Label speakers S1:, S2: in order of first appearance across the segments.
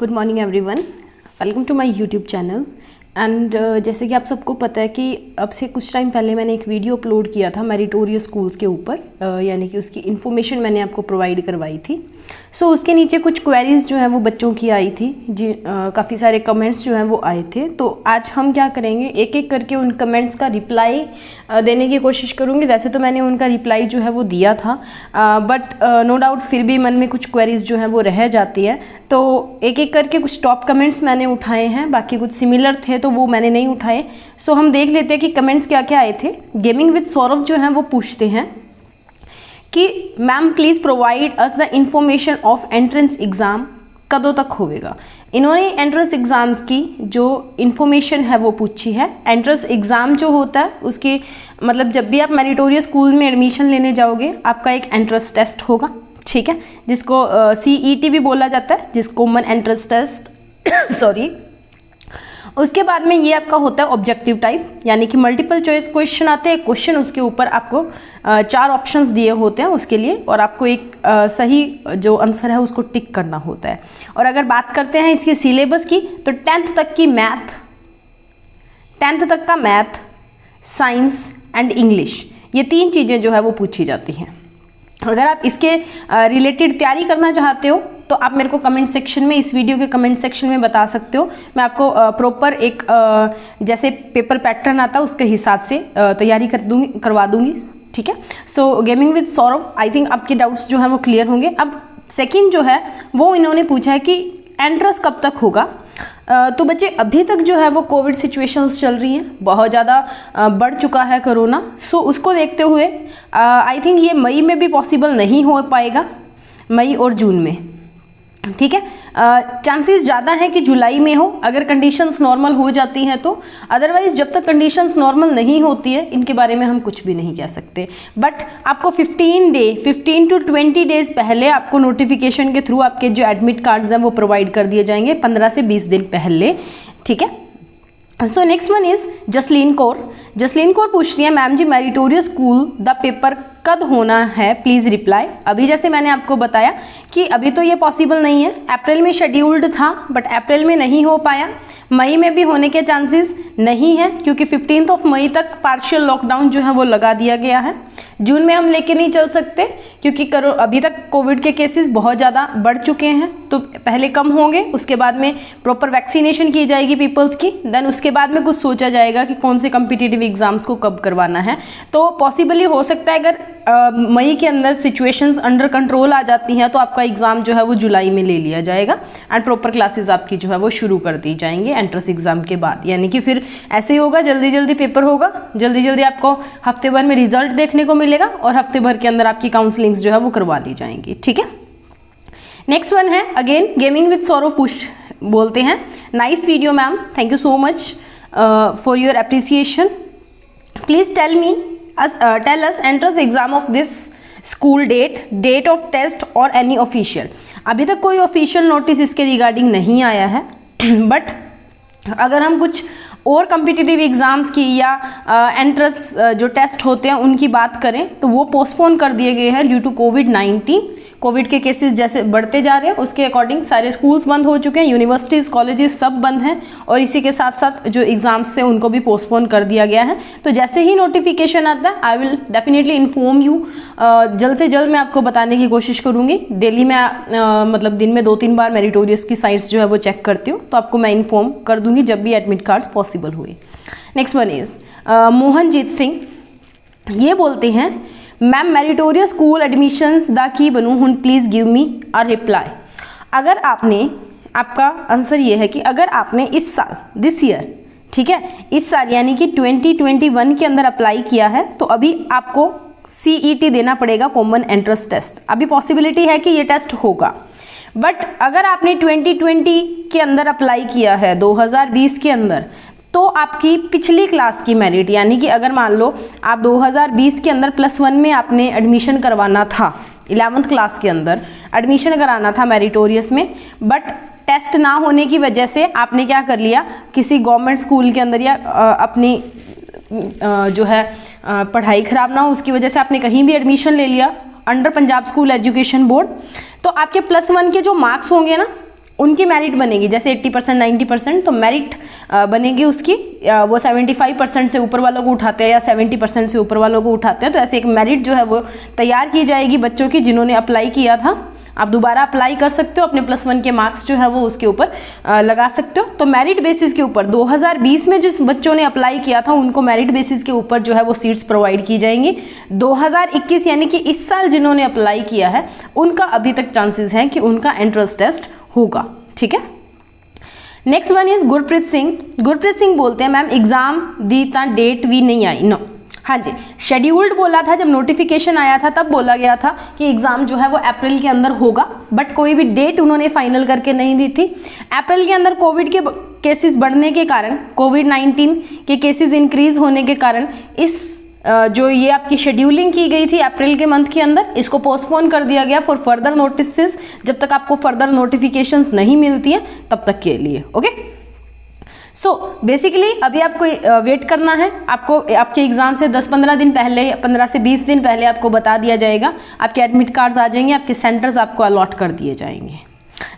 S1: Good morning everyone, welcome to my YouTube channel. And जैसे कि आप सबको पता है कि अब से कुछ टाइम पहले मैंने एक वीडियो अपलोड किया था मेरिटोरियस स्कूल्स के ऊपर, यानी कि उसकी इन्फॉर्मेशन मैंने आपको प्रोवाइड करवाई थी। सो उसके नीचे कुछ क्वेरीज़ जो हैं वो बच्चों की आई थी जी, काफ़ी सारे कमेंट्स जो हैं वो आए थे। तो आज हम क्या करेंगे, एक एक करके उन कमेंट्स का रिप्लाई देने की कोशिश करूँगी। वैसे तो मैंने उनका रिप्लाई जो है वो दिया था, बट नो डाउट फिर भी मन में कुछ क्वेरीज़ जो हैं वो रह जाती हैं। तो एक एक करके कुछ टॉप कमेंट्स मैंने उठाए हैं, बाकी कुछ सिमिलर थे तो वो मैंने नहीं उठाए। सो हम देख लेते हैं कि कमेंट्स क्या क्या आए थे। गेमिंग विद सौरभ जो हैं वो पूछते हैं कि ma'am please provide us the information of entrance exam कदों तक होएगा। इन्होंने एंट्रेंस एग्ज़ाम्स की जो इन्फॉर्मेशन है वो पूछी है। एंट्रेंस एग्ज़ाम जो होता है उसकी मतलब जब भी आप मेरिटोरियस स्कूल में एडमिशन लेने जाओगे आपका एक एंट्रेंस टेस्ट होगा, ठीक है, जिसको CET भी बोला जाता है, जिसको कॉमन एंट्रेंस टेस्ट सॉरी। उसके बाद में ये आपका होता है ऑब्जेक्टिव टाइप, यानी कि मल्टीपल चॉइस क्वेश्चन आते हैं। क्वेश्चन उसके ऊपर आपको 4 ऑप्शंस दिए होते हैं उसके लिए, और आपको एक सही जो आंसर है उसको टिक करना होता है। और अगर बात करते हैं इसके सिलेबस की तो 10th तक का मैथ, साइंस एंड इंग्लिश, ये 3 चीज़ें जो है वो पूछी जाती हैं। अगर आप इसके रिलेटेड तैयारी करना चाहते हो तो आप मेरे को कमेंट सेक्शन में, इस वीडियो के कमेंट सेक्शन में बता सकते हो। मैं आपको प्रॉपर एक जैसे पेपर पैटर्न आता है उसके हिसाब से तैयारी करवा दूंगी, ठीक है। सो gaming with Saurabh, I think आपके डाउट्स जो हैं वो क्लियर होंगे। अब सेकंड जो है वो इन्होंने पूछा है कि एंट्रेंस कब तक होगा। तो बच्चे अभी तक जो है वो कोविड सिचुएशंस चल रही हैं, बहुत ज़्यादा बढ़ चुका है कोरोना। सो उसको देखते हुए आई थिंक ये मई में भी पॉसिबल नहीं हो पाएगा, मई और जून में, ठीक है। चांसेस ज़्यादा है कि जुलाई में हो अगर कंडीशंस नॉर्मल हो जाती हैं तो। अदरवाइज जब तक कंडीशंस नॉर्मल नहीं होती है इनके बारे में हम कुछ भी नहीं कह सकते। बट आपको 15 to 20 डेज पहले आपको नोटिफिकेशन के थ्रू आपके जो एडमिट कार्ड्स हैं वो प्रोवाइड कर दिए जाएंगे, 15 से 20 दिन पहले, ठीक है। So next one is Jasleen Kaur पूछती है ma'am ji meritorious school the paper कब होना है, प्लीज़ रिप्लाई। अभी जैसे मैंने आपको बताया कि अभी तो ये पॉसिबल नहीं है, अप्रैल में शेड्यूल्ड था बट अप्रैल में नहीं हो पाया, मई में भी होने के चांसेस नहीं है क्योंकि 15 मई तक पार्शियल लॉकडाउन जो है वो लगा दिया गया है। जून में हम लेके नहीं चल सकते क्योंकि अभी तक कोविड के केसेस बहुत ज़्यादा बढ़ चुके हैं, तो पहले कम होंगे, उसके बाद में प्रॉपर वैक्सीनेशन की जाएगी पीपल्स की, देन उसके बाद में कुछ सोचा जाएगा कि कौन से कम्पिटिटिव एग्जाम्स को कब करवाना है। तो पॉसिबली हो सकता है अगर मई के अंदर सिचुएशंस अंडर कंट्रोल आ जाती हैं तो आपका एग्ज़ाम जो है वो जुलाई में ले लिया जाएगा एंड प्रॉपर क्लासेस आपकी जो है वो शुरू कर दी जाएंगी एंट्रेंस एग्ज़ाम के बाद। यानी कि फिर ऐसे ही होगा, जल्दी जल्दी पेपर होगा, जल्दी जल्दी आपको हफ्ते भर में रिजल्ट देखने को मिलेगा और हफ्ते भर के अंदर आपकी काउंसलिंग्स जो है वो करवा दी जाएंगी, ठीक है। नेक्स्ट वन है अगेन गेमिंग विद सौरभ बोलते हैं nice video ma'am, thank you so much for your appreciation. Please tell us entrance exam of this school date of test और एनी ऑफिशियल। अभी तक कोई ऑफिशियल नोटिस इसके रिगार्डिंग नहीं आया है, बट अगर हम कुछ और कम्पिटिटिव एग्ज़ाम्स की या एंट्रेंस जो टेस्ट होते हैं उनकी बात करें तो वो पोस्टपोन कर दिए गए हैं ड्यू टू कोविड-19। कोविड के केसेस जैसे बढ़ते जा रहे हैं उसके अकॉर्डिंग सारे स्कूल्स बंद हो चुके हैं, यूनिवर्सिटीज़, कॉलेजेस सब बंद हैं, और इसी के साथ साथ जो एग्ज़ाम्स थे उनको भी पोस्टपोन कर दिया गया है। तो जैसे ही नोटिफिकेशन आता है I will definitely inform you, जल्द से जल्द मैं आपको बताने की कोशिश करूँगी। डेली मैं मतलब दिन में 2-3 बार मेरिटोरियस की साइट्स जो है वो चेक करती हूँ, तो आपको मैं इन्फॉर्म कर दूँगी जब भी एडमिट कार्ड्स पॉसिबल हुए। Next one is Mohanjit Singh, ये बोलते हैं ma'am meritorious school admissions the की बनू हुन please give me a reply. अगर आपने, आपका आंसर ये है कि अगर आपने इस साल, दिस ईयर, ठीक है, इस साल यानी कि 2021 के अंदर अप्लाई किया है तो अभी आपको CET देना पड़ेगा, कॉमन एंट्रेंस टेस्ट। अभी पॉसिबिलिटी है कि ये टेस्ट होगा, बट अगर आपने 2020 के अंदर अप्लाई किया है, 2020 के अंदर, तो आपकी पिछली क्लास की मेरिट, यानी कि अगर मान लो आप 2020 के अंदर +1 में आपने एडमिशन करवाना था, 11th क्लास के अंदर एडमिशन कराना था मेरिटोरियस में, बट टेस्ट ना होने की वजह से आपने क्या कर लिया, किसी गवर्नमेंट स्कूल के अंदर या अपनी जो है पढ़ाई ख़राब ना हो उसकी वजह से आपने कहीं भी एडमिशन ले लिया under Punjab school education board, तो आपके +1 के जो मार्क्स होंगे ना उनकी मेरिट बनेगी, जैसे 80% 90%, तो मेरिट बनेगी उसकी, वो 75% से ऊपर वालों को उठाते हैं या 70% से ऊपर वालों को उठाते हैं, तो ऐसे एक मेरिट जो है वो तैयार की जाएगी बच्चों की जिन्होंने अप्लाई किया था। आप दोबारा अप्लाई कर सकते हो, अपने +1 के मार्क्स जो है वो उसके ऊपर लगा सकते हो। तो मेरिट बेसिस के ऊपर 2020 में जिस बच्चों ने अप्लाई किया था उनको मेरिट बेसिस के ऊपर जो है वो सीट्स प्रोवाइड की जाएंगी। 2021 यानी कि इस साल जिन्होंने अप्लाई किया है उनका अभी तक चांसेस हैं कि उनका एंट्रेंस टेस्ट होगा, ठीक है। Next one is Gurpreet Singh. Gurpreet Singh बोलते हैं मैम एग्जाम दी ता डेट भी नहीं आई। नो, हाँ जी, शेड्यूल्ड बोला था, जब नोटिफिकेशन आया था तब बोला गया था कि एग्जाम जो है वो अप्रैल के अंदर होगा, बट कोई भी डेट उन्होंने फाइनल करके नहीं दी थी। अप्रैल के अंदर कोविड के केसेस बढ़ने के कारण, कोविड-19 के केसेस इंक्रीज होने के कारण इस जो ये आपकी शेड्यूलिंग की गई थी अप्रैल के मंथ के अंदर, इसको पोस्टपोन कर दिया गया फॉर फर्दर नोटिसेस, जब तक आपको फर्दर नोटिफिकेशंस नहीं मिलती हैं तब तक के लिए। ओके, सो बेसिकली अभी आपको वेट करना है, आपको आपके एग्जाम से 10-15 दिन पहले, 15 से 20 दिन पहले आपको बता दिया जाएगा, आपके एडमिट कार्ड्स आ जाएंगे, आपके सेंटर्स आपको अलॉट कर दिए जाएंगे।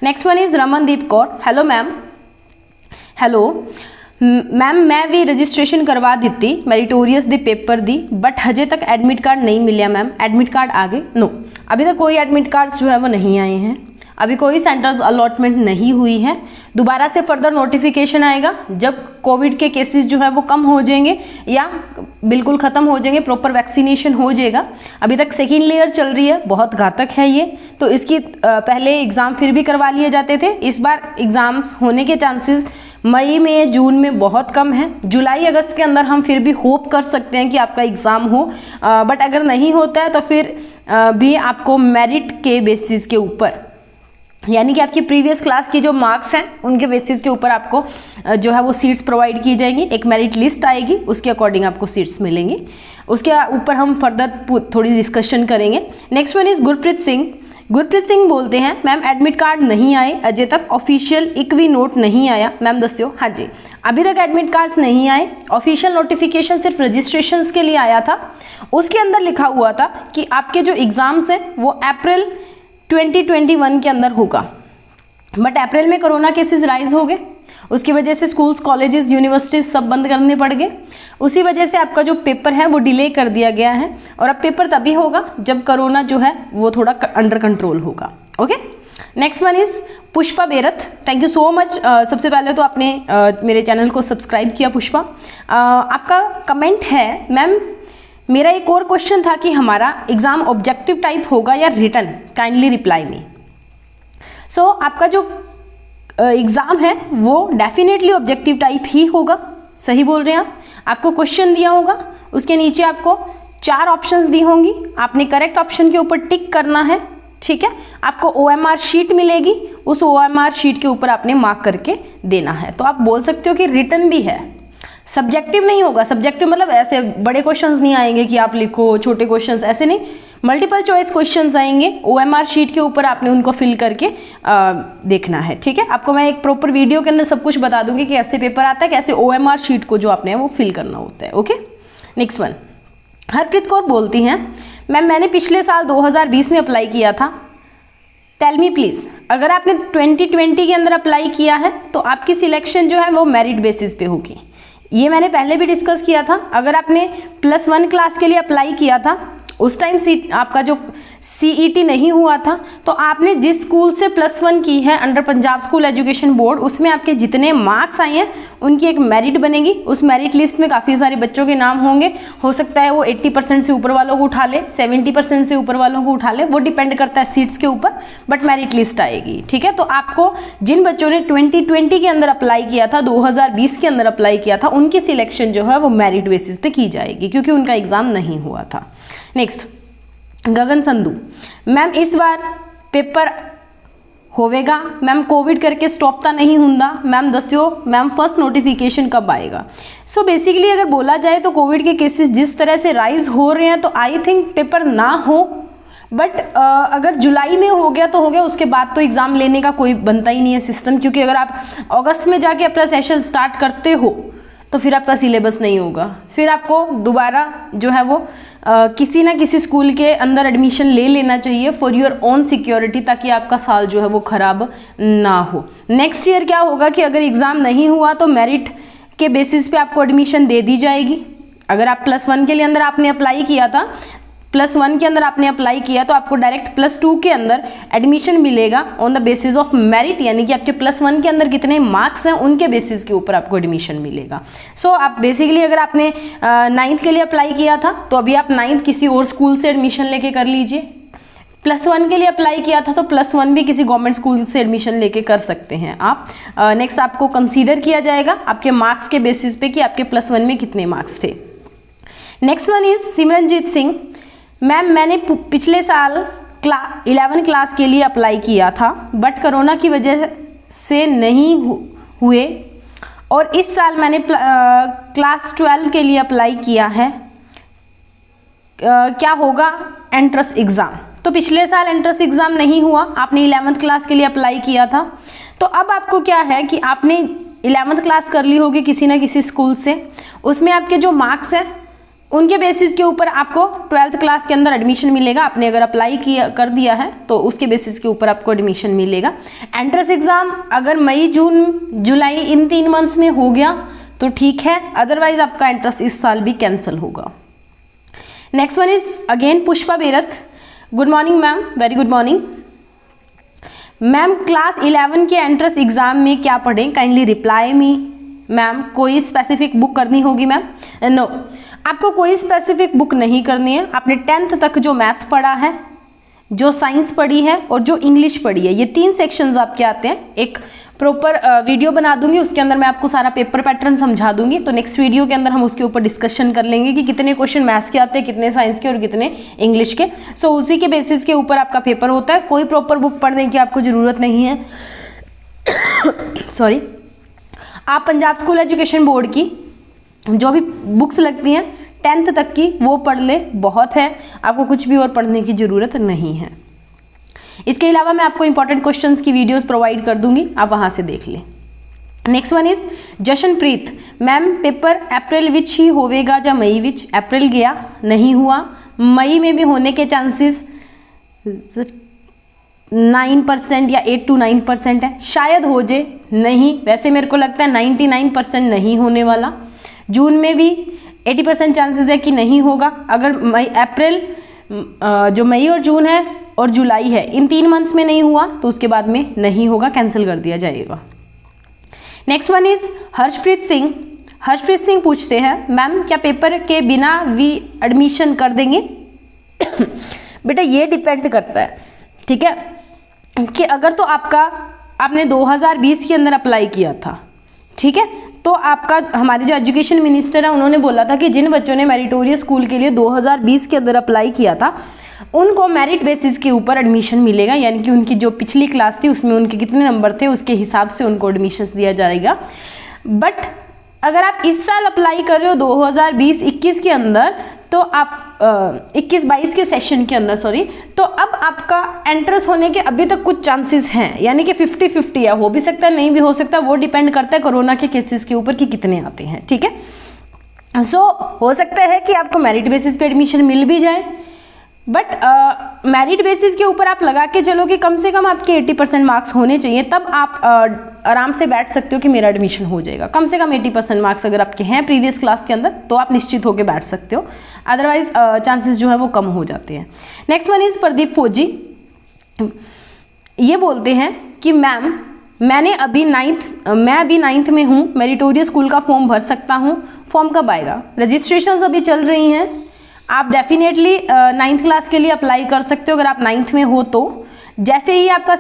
S1: Next one is Ramandeep Kaur. Hello ma'am. Hello ma'am, मैं भी रजिस्ट्रेशन करवा दी, मेरिटोरियस दे पेपर दी, बट हजे तक एडमिट कार्ड नहीं मिला मैम, एडमिट कार्ड आ गए? नो, अभी तक कोई एडमिट कार्ड्स जो है वो नहीं आए हैं, अभी कोई सेंटर्स अलॉटमेंट नहीं हुई है। दोबारा से फर्दर नोटिफिकेशन आएगा जब कोविड के केसेस जो है वो कम हो जाएंगे या बिल्कुल ख़त्म हो जाएंगे, प्रॉपर वैक्सीनेशन हो जाएगा। अभी तक सेकेंड लेयर चल रही है, बहुत घातक है ये, तो इसकी पहले एग्ज़ाम फिर भी करवा लिए जाते थे। इस बार एग्ज़ाम्स होने के चांसेस मई में, जून में बहुत कम है। जुलाई अगस्त के अंदर हम फिर भी होप कर सकते हैं कि आपका एग्ज़ाम हो, बट अगर नहीं होता है तो फिर भी आपको मेरिट के बेसिस के ऊपर, यानी कि आपकी प्रीवियस क्लास की जो मार्क्स हैं उनके बेसिस के ऊपर आपको जो है वो सीट्स प्रोवाइड की जाएंगी। एक मेरिट लिस्ट आएगी, उसके अकॉर्डिंग आपको सीट्स मिलेंगी, उसके ऊपर हम फर्दर थोड़ी डिस्कशन करेंगे। Next one is Gurpreet Singh. Gurpreet Singh बोलते हैं मैम एडमिट कार्ड नहीं आए अजय तक, ऑफिशियल एक भी नोट नहीं आया मैम दस्यो। हाँ जी, अभी तक एडमिट कार्ड्स नहीं आए, ऑफिशियल नोटिफिकेशन सिर्फ रजिस्ट्रेशंस के लिए आया था, उसके अंदर लिखा हुआ था कि आपके जो एग्ज़ाम्स हैं वो अप्रैल 2021 के अंदर होगा, बट अप्रैल में कोरोना केसेस राइज हो गए, उसकी वजह से स्कूल्स, कॉलेजेस, यूनिवर्सिटीज सब बंद करने पड़ गए, उसी वजह से आपका जो पेपर है वो डिले कर दिया गया है, और अब पेपर तभी होगा जब कोरोना जो है वो थोड़ा अंडर कंट्रोल होगा। Okay, next one is Pushpa Berath. Thank you so much. सबसे पहले तो आपने मेरे चैनल को सब्सक्राइब किया पुष्पा। आपका कमेंट है मैम मेरा एक और क्वेश्चन था कि हमारा एग्जाम ऑब्जेक्टिव टाइप होगा या रिटन, काइंडली रिप्लाई मी। सो आपका जो एग्ज़ाम है वो डेफिनेटली ऑब्जेक्टिव टाइप ही होगा, सही बोल रहे हैं आप। आपको क्वेश्चन दिया होगा, उसके नीचे आपको 4 ऑप्शंस दी होंगी, आपने करेक्ट ऑप्शन के ऊपर टिक करना है, ठीक है। आपको OMR शीट मिलेगी, उस OMR शीट के ऊपर आपने मार्क करके देना है। तो आप बोल सकते हो कि रिटन भी है, सब्जेक्टिव नहीं होगा। सब्जेक्टिव मतलब ऐसे बड़े क्वेश्चंस नहीं आएंगे कि आप लिखो, छोटे क्वेश्चंस ऐसे नहीं, मल्टीपल चॉइस क्वेश्चंस आएंगे, OMR शीट के ऊपर आपने उनको फिल करके देखना है, ठीक है। आपको मैं एक प्रॉपर वीडियो के अंदर सब कुछ बता दूंगी कि कैसे पेपर आता है, कैसे OMR शीट को जो आपने वो फिल करना होता है। Okay, next one, Harpreet Kaur बोलती हैं मैम मैंने पिछले साल 2020 में अप्लाई किया था, टेल मी प्लीज़। अगर आपने 2020 के अंदर अप्लाई किया है तो आपकी सिलेक्शन जो है वो मेरिट बेसिस पे होगी। ये मैंने पहले भी डिस्कस किया था। अगर आपने +1 क्लास के लिए अप्लाई किया था, उस टाइम आपका जो CET नहीं हुआ था, तो आपने जिस स्कूल से +1 की है under Punjab school education board, उसमें आपके जितने मार्क्स आए हैं उनकी एक मेरिट बनेगी। उस मेरिट लिस्ट में काफ़ी सारे बच्चों के नाम होंगे, हो सकता है वो 80% से ऊपर वालों को उठा ले, 70% से ऊपर वालों को उठा ले, वो डिपेंड करता है सीट्स के ऊपर, बट मेरिट लिस्ट आएगी, ठीक है। तो आपको जिन बच्चों ने 2020 के अंदर अप्लाई किया था, 2020 के अंदर अप्लाई किया था, उनकी सिलेक्शन जो है वो मेरिट बेसिस पे की जाएगी, क्योंकि उनका एग्ज़ाम नहीं हुआ था। नेक्स्ट, गगन संधू, मैम इस बार पेपर होवेगा मैम, कोविड करके स्टॉप तो नहीं हुंदा मैम, दस्यो मैम फर्स्ट नोटिफिकेशन कब आएगा। सो बेसिकली अगर बोला जाए तो कोविड के केसेस जिस तरह से राइज हो रहे हैं, तो आई थिंक पेपर ना हो, बट अगर जुलाई में हो गया तो हो गया, उसके बाद तो एग्ज़ाम लेने का कोई बनता ही नहीं है सिस्टम, क्योंकि अगर आप अगस्त में जाके अपना सेशन स्टार्ट करते हो तो फिर आपका सिलेबस नहीं होगा, फिर आपको दोबारा जो है वो किसी ना किसी स्कूल के अंदर एडमिशन ले लेना चाहिए फॉर योर ओन सिक्योरिटी, ताकि आपका साल जो है वो ख़राब ना हो। नेक्स्ट ईयर क्या होगा कि अगर एग्ज़ाम नहीं हुआ तो मेरिट के बेसिस पे आपको एडमिशन दे दी जाएगी। अगर आप +1 के लिए अंदर आपने अप्लाई किया था, +1 के अंदर आपने अप्लाई किया तो आपको डायरेक्ट +2 के अंदर एडमिशन मिलेगा on the basis of merit, यानी कि आपके +1 के अंदर कितने मार्क्स हैं उनके बेसिस के ऊपर आपको एडमिशन मिलेगा। सो आप बेसिकली अगर आपने 9th के लिए अप्लाई किया था तो अभी आप 9th किसी और स्कूल से एडमिशन लेके कर लीजिए। +1 के लिए अप्लाई किया था तो +1 भी किसी गवर्नमेंट स्कूल से एडमिशन लेके कर सकते हैं आप। नेक्स्ट आपको कंसीडर किया जाएगा आपके मार्क्स के बेसिस पे कि आपके +1 में कितने मार्क्स थे। Next one is Simranjeet Singh. Ma'am मैंने पिछले साल 11 क्लास के लिए अप्लाई किया था बट कोरोना की वजह से नहीं हुए, और इस साल मैंने क्लास 12 के लिए अप्लाई किया है, क्या होगा एंट्रेंस एग्ज़ाम? तो पिछले साल एंट्रेंस एग्ज़ाम नहीं हुआ, आपने 11th क्लास के लिए अप्लाई किया था, तो अब आपको क्या है कि आपने 11th क्लास कर ली होगी किसी ना किसी स्कूल से, उसमें आपके जो मार्क्स हैं उनके बेसिस के ऊपर आपको 12th क्लास के अंदर एडमिशन मिलेगा। आपने अगर अप्लाई किया कर दिया है तो उसके बेसिस के ऊपर आपको एडमिशन मिलेगा। एंट्रेंस एग्ज़ाम अगर मई जून जुलाई इन 3 मंथ्स में हो गया तो ठीक है, अदरवाइज आपका एंट्रेंस इस साल भी कैंसिल होगा। Next one is again Pushpa Berath. Good morning ma'am, very good morning ma'am. Class 11 के एंट्रेंस एग्ज़ाम में क्या पढ़ें? Kindly reply me. मैम कोई स्पेसिफिक बुक करनी होगी मैम? नो, आपको कोई स्पेसिफिक बुक नहीं करनी है। आपने 10th तक जो मैथ्स पढ़ा है, जो साइंस पढ़ी है और जो इंग्लिश पढ़ी है, ये 3 सेक्शंस आपके आते हैं। एक प्रॉपर वीडियो बना दूंगी, उसके अंदर मैं आपको सारा पेपर पैटर्न समझा दूंगी, तो नेक्स्ट वीडियो के अंदर हम उसके ऊपर डिस्कशन कर लेंगे कि कितने क्वेश्चन मैथ्स के आते हैं, कितने साइंस के और कितने इंग्लिश के। सो उसी के बेसिस के ऊपर आपका पेपर होता है, कोई प्रॉपर बुक पढ़ने की आपको ज़रूरत नहीं है। सॉरी, आप पंजाब स्कूल एजुकेशन बोर्ड की जो भी बुक्स लगती हैं 10th तक की वो पढ़ ले, बहुत है, आपको कुछ भी और पढ़ने की ज़रूरत नहीं है। इसके अलावा मैं आपको इंपॉर्टेंट क्वेश्चंस की वीडियोस प्रोवाइड कर दूंगी, आप वहाँ से देख लें। Next one is Jashanpreet. Ma'am paper अप्रैल विच ही होवेगा या मई विच? अप्रैल गया, नहीं हुआ, मई में भी होने के चांसेस 9% या 8 to 9% है, शायद हो जाए, नहीं, वैसे मेरे को लगता है 99% नहीं होने वाला। जून में भी 80% चांसेस है कि नहीं होगा। अगर मई अप्रैल जो मई और जून है और जुलाई है, इन 3 मंथ्स में नहीं हुआ तो उसके बाद में नहीं होगा, कैंसिल कर दिया जाएगा। Next one is Harshpreet Singh. Harshpreet Singh पूछते हैं मैम क्या पेपर के बिना भी एडमिशन कर देंगे? बेटा ये डिपेंड करता है, ठीक है, कि अगर तो आपने 2020 के अंदर अप्लाई किया था, ठीक है, तो आपका हमारे जो एजुकेशन मिनिस्टर है उन्होंने बोला था कि जिन बच्चों ने मेरिटोरियस स्कूल के लिए 2020 के अंदर अप्लाई किया था उनको मेरिट बेसिस के ऊपर एडमिशन मिलेगा, यानी कि उनकी जो पिछली क्लास थी उसमें उनके कितने नंबर थे उसके हिसाब से उनको एडमिशन दिया जाएगा। बट अगर आप इस साल अप्लाई कर रहे हो 2020-21 के अंदर, तो आप 21-22 के सेशन के अंदर सॉरी, तो अब आपका एंट्रेंस होने के अभी तक कुछ चांसेस हैं, यानी कि 50-50 है, हो भी सकता है नहीं भी हो सकता, वो डिपेंड करता है कोरोना के केसेस के ऊपर कि कितने आते हैं, ठीक है। सो हो सकता है कि आपको मेरिट बेसिस पे एडमिशन मिल भी जाए, बट मेरिट बेसिस के ऊपर आप लगा के चलो कि कम से कम आपके 80% मार्क्स होने चाहिए, तब आप आराम से बैठ सकते हो कि मेरा एडमिशन हो जाएगा। कम से कम 80% मार्क्स अगर आपके हैं प्रीवियस क्लास के अंदर तो आप निश्चित होकर बैठ सकते हो, अदरवाइज चांसेस जो है वो कम हो जाते हैं। नेक्स्ट वन इज प्रदीप फौजी। ये बोलते हैं कि मैम मैं अभी 9th में हूँ, मेरिटोरियस स्कूल का फॉर्म भर सकता हूँ, फॉर्म कब आएगा? रजिस्ट्रेशंस अभी चल रही हैं, आप डेफिनेटली 9th क्लास के लिए अप्लाई कर सकते हो अगर आप 9th में हो तो। जैसे ही आपका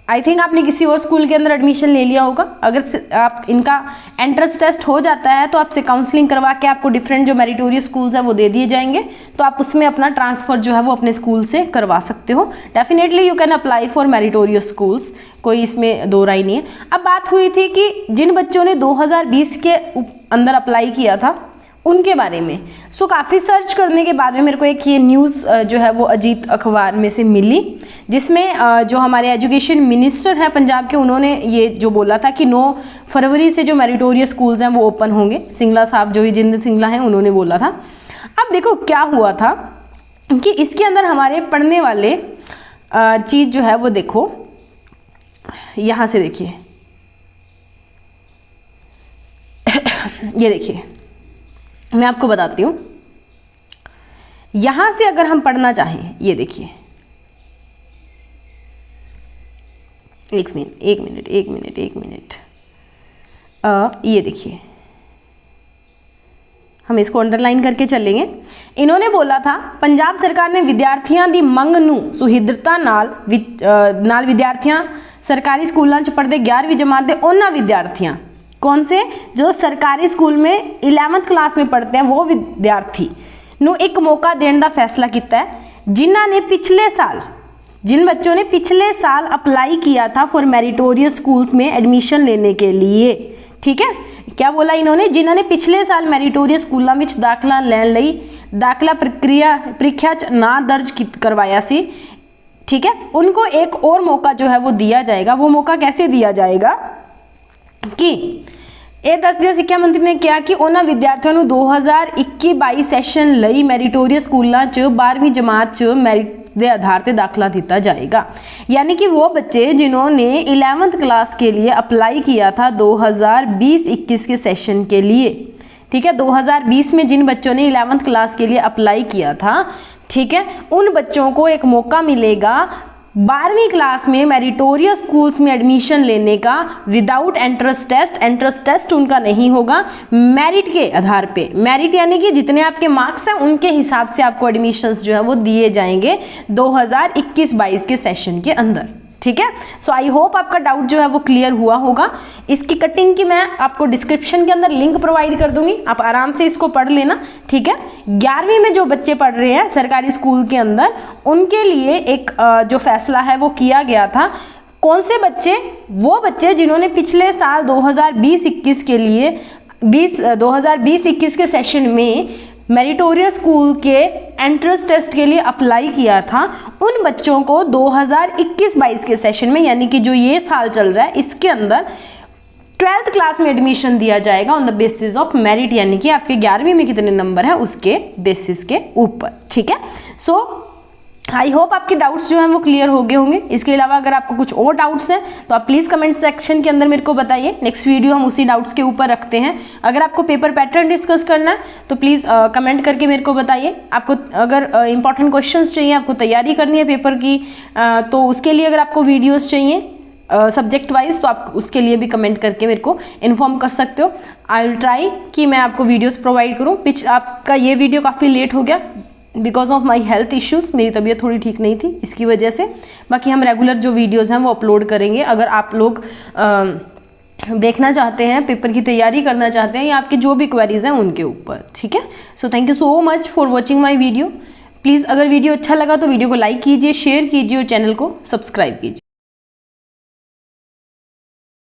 S1: आई थिंक आपने किसी और स्कूल के अंदर एडमिशन ले लिया होगा, अगर आप इनका एंट्रेंस टेस्ट हो जाता है तो आपसे काउंसलिंग करवा के आपको डिफरेंट जो मेरिटोरियस स्कूल्स है वो दे दिए जाएंगे, तो आप उसमें अपना ट्रांसफ़र जो है वो अपने स्कूल से करवा सकते हो। Definitely you can apply for meritorious schools, कोई इसमें दो राय नहीं है। अब बात हुई थी कि जिन बच्चों ने 2020 के अंदर अप्लाई किया था उनके बारे में। सो काफ़ी सर्च करने के बाद में मेरे को एक ये न्यूज़ जो है वो अजीत अखबार में से मिली, जिसमें जो हमारे एजुकेशन मिनिस्टर हैं पंजाब के, उन्होंने ये जो बोला था कि 9 फरवरी से जो मेरिटोरियस स्कूल्स हैं वो ओपन होंगे। सिंगला साहब जो जिंद सिंगला हैं उन्होंने बोला था। अब देखो क्या हुआ था कि इसके अंदर हमारे पढ़ने वाले चीज़ जो है वो देखो, यहाँ से देखिए, ये देखिए मैं आपको बताती हूँ, यहाँ से अगर हम पढ़ना चाहें, ये देखिए, एक मिनट, ये देखिए, हम इसको अंडरलाइन करके चलेंगे। इन्होंने बोला था पंजाब सरकार ने विद्यार्थियों की मंग नूं सुहिर्दता नाल विद्यार्थियां सरकारी स्कूलों च पढ़ते 11वीं जमात के उन्होंने विद्यार्थियां, कौन से, जो सरकारी स्कूल में 11th क्लास में पढ़ते हैं वो विद्यार्थी नूं एक मौका देने का फैसला किया है, जिन्हों ने पिछले साल, जिन बच्चों ने पिछले साल अप्लाई किया था फॉर मेरिटोरियस स्कूल्स में एडमिशन लेने के लिए। ठीक है, क्या बोला इन्होंने, जिन्होंने पिछले साल मेरिटोरियस स्कूलों में दाखला लैन लई दाखला परीक्षा ना दर्ज करवाया सी, ठीक है, उनको एक और मौका जो है वो दिया जाएगा। वो मौका कैसे दिया जाएगा कि ये दस दिया सिक्ख्या मंत्री ने कहा कि उन्होंने विद्यार्थियों को 2021-22 सैशन लई मेरिटोरियस स्कूलों च 12वीं जमात च मैरिट के आधार पर दाखला दिता जाएगा। यानी कि वो बच्चे जिन्होंने 11th क्लास के लिए अप्लाई किया था 2020-21 के सेशन के लिए, ठीक है, 2020 में जिन बच्चों ने 11th क्लास के लिए अप्लाई किया था, ठीक है, उन बच्चों को एक मौका मिलेगा 12वीं क्लास में मेरिटोरियस स्कूल्स में एडमिशन लेने का without entrance test. Entrance test उनका नहीं होगा, मेरिट के आधार पे, मेरिट यानी कि जितने आपके मार्क्स हैं उनके हिसाब से आपको एडमिशन्स जो है वो दिए जाएंगे 2021-22 के सेशन के अंदर। ठीक है, सो आई होप आपका डाउट जो है वो क्लियर हुआ होगा। इसकी कटिंग की मैं आपको डिस्क्रिप्शन के अंदर लिंक प्रोवाइड कर दूंगी, आप आराम से इसको पढ़ लेना। ठीक है, 11वीं में जो बच्चे पढ़ रहे हैं सरकारी स्कूल के अंदर, उनके लिए एक जो फैसला है वो किया गया था। कौन से बच्चे, वो बच्चे जिन्होंने पिछले साल 2020-21 के लिए 2020-21 के सेशन में मेरिटोरियस स्कूल के एंट्रेंस टेस्ट के लिए अप्लाई किया था, उन बच्चों को 2021-22 के सेशन में, यानी कि जो ये साल चल रहा है इसके अंदर 12th क्लास में एडमिशन दिया जाएगा on the basis of merit, यानी कि आपके 11वीं में कितने नंबर हैं उसके बेसिस के ऊपर। ठीक है, सो आई होप आपके डाउट्स जो हैं वो क्लियर हो गए होंगे। इसके अलावा अगर आपको कुछ और डाउट्स हैं तो आप प्लीज़ कमेंट सेक्शन के अंदर मेरे को बताइए, नेक्स्ट वीडियो हम उसी डाउट्स के ऊपर रखते हैं। अगर आपको पेपर पैटर्न डिस्कस करना है तो प्लीज़ कमेंट करके मेरे को बताइए। आपको अगर इंपॉर्टेंट क्वेश्चंस चाहिए, आपको तैयारी करनी है पेपर की, तो उसके लिए अगर आपको वीडियोज़ चाहिए सब्जेक्ट वाइज, तो आप उसके लिए भी कमेंट करके मेरे को इन्फॉर्म कर सकते हो। आई विल ट्राई कि मैं आपको वीडियोज़ प्रोवाइड करूँ। आपका ये वीडियो काफ़ी लेट हो गया because of my health issues, मेरी तबीयत थोड़ी ठीक नहीं थी इसकी वजह से। बाकी हम रेगुलर जो वीडियोज़ हैं वो अपलोड करेंगे। अगर आप लोग देखना चाहते हैं, पेपर की तैयारी करना चाहते हैं, या आपकी जो भी क्वेरीज हैं उनके ऊपर। ठीक है, so thank you so much for watching my video. Please अगर वीडियो अच्छा लगा तो वीडियो को लाइक कीजिए, शेयर कीजिए और चैनल को सब्सक्राइब कीजिए।